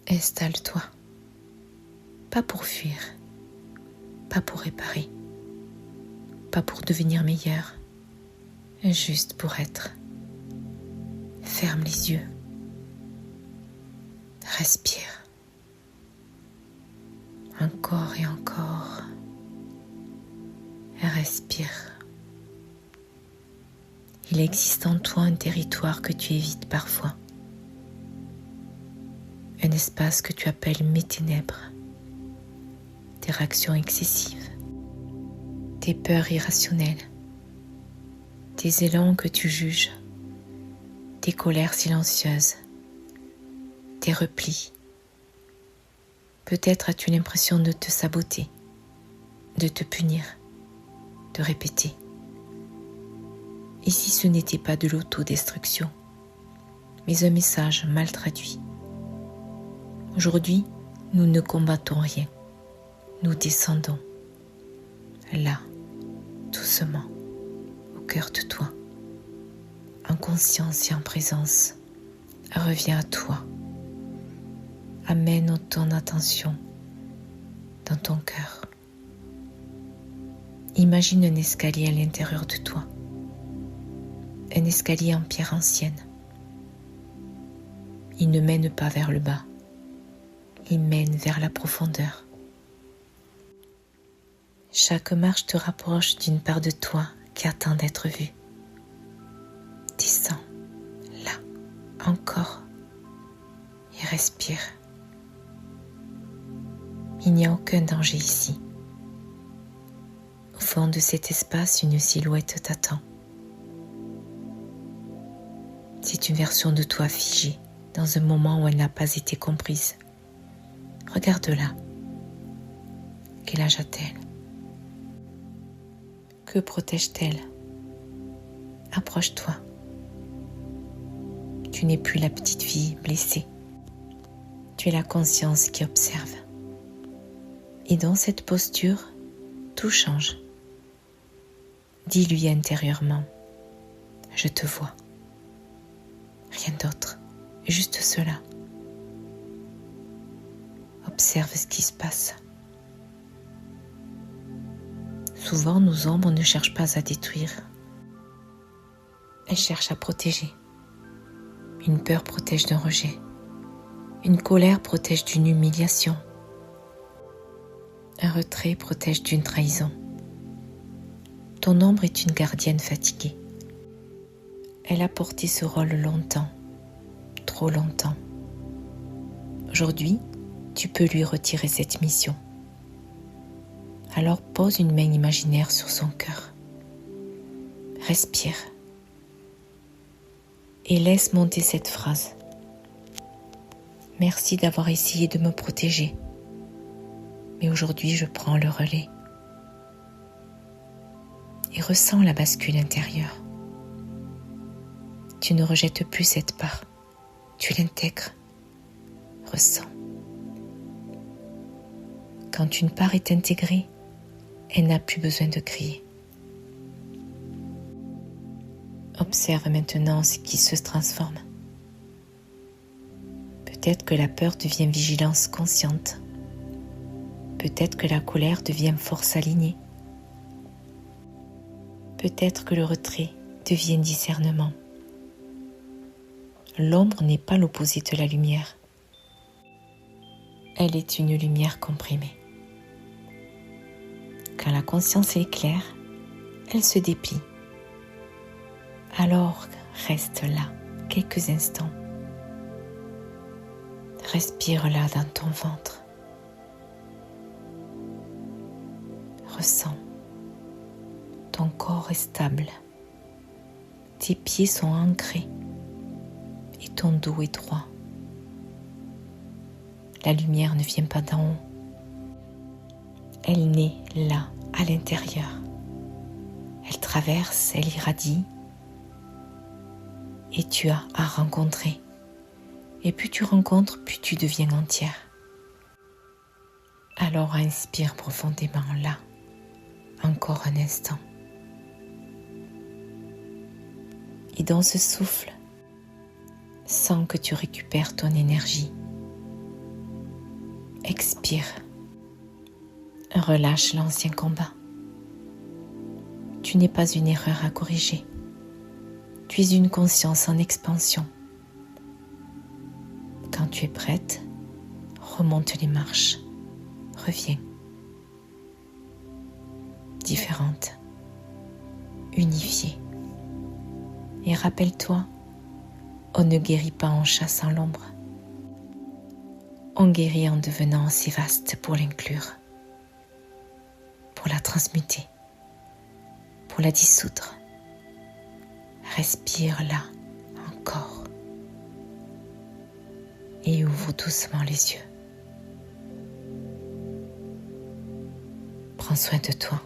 Installe-toi. Pas pour fuir, pas pour réparer, pas pour devenir meilleur, juste pour être. Ferme les yeux. Respire. Encore et encore. Respire. Il existe en toi un territoire que tu évites parfois. Un espace que tu appelles mes ténèbres. Tes réactions excessives. Tes peurs irrationnelles. Tes élans que tu juges. Tes colères silencieuses. Tes replis. Peut-être as-tu l'impression de te saboter, de te punir, de répéter. Et si ce n'était pas de l'autodestruction, mais un message mal traduit? Aujourd'hui, nous ne combattons rien. Nous descendons, là, doucement, au cœur de toi, en conscience et en présence. Reviens à toi. Amène ton attention dans ton cœur. Imagine un escalier à l'intérieur de toi. Un escalier en pierre ancienne. Il ne mène pas vers le bas. Il mène vers la profondeur. Chaque marche te rapproche d'une part de toi qui attend d'être vue. Descends, là, encore, et respire. Il n'y a aucun danger ici. Au fond de cet espace, une silhouette t'attend. C'est une version de toi figée dans un moment où elle n'a pas été comprise. Regarde-la. Quel âge a-t-elle? Que protège-t-elle? Approche-toi. Tu n'es plus la petite fille blessée. Tu es la conscience qui observe. Et dans cette posture, tout change. Dis-lui intérieurement, je te vois. Rien d'autre, juste cela. Observe ce qui se passe. Souvent, nos ombres ne cherchent pas à détruire. Elles cherchent à protéger. Une peur protège d'un rejet. Une colère protège d'une humiliation. Un retrait protège d'une trahison. Ton ombre est une gardienne fatiguée. Elle a porté ce rôle longtemps, trop longtemps. Aujourd'hui, tu peux lui retirer cette mission. Alors pose une main imaginaire sur son cœur. Respire. Et laisse monter cette phrase. Merci d'avoir essayé de me protéger. Mais aujourd'hui, je prends le relais. Et ressens la bascule intérieure. Tu ne rejettes plus cette part. Tu l'intègres. Ressens. Quand une part est intégrée, elle n'a plus besoin de crier. Observe maintenant ce qui se transforme. Peut-être que la peur devient vigilance consciente. Peut-être que la colère devient force alignée. Peut-être que le retrait devient discernement. L'ombre n'est pas l'opposé de la lumière. Elle est une lumière comprimée. Quand la conscience est claire, elle se déplie. Alors reste là quelques instants. Respire là dans ton ventre. Ressens. Ton corps est stable. Tes pieds sont ancrés et ton dos est droit. La lumière ne vient pas d'en haut. Elle naît là, à l'intérieur. Elle traverse, elle irradie. Et tu as à rencontrer. Et plus tu rencontres, plus tu deviens entière. Alors inspire profondément là, encore un instant. Et dans ce souffle, sens que tu récupères ton énergie. Expire. Relâche l'ancien combat. Tu n'es pas une erreur à corriger. Tu es une conscience en expansion. Quand tu es prête, remonte les marches. Reviens. Différente. Unifiée. Et rappelle-toi, on ne guérit pas en chassant l'ombre. On guérit en devenant aussi vaste pour l'inclure, pour la transmuter, pour la dissoudre. Respire-la encore et ouvre doucement les yeux. Prends soin de toi.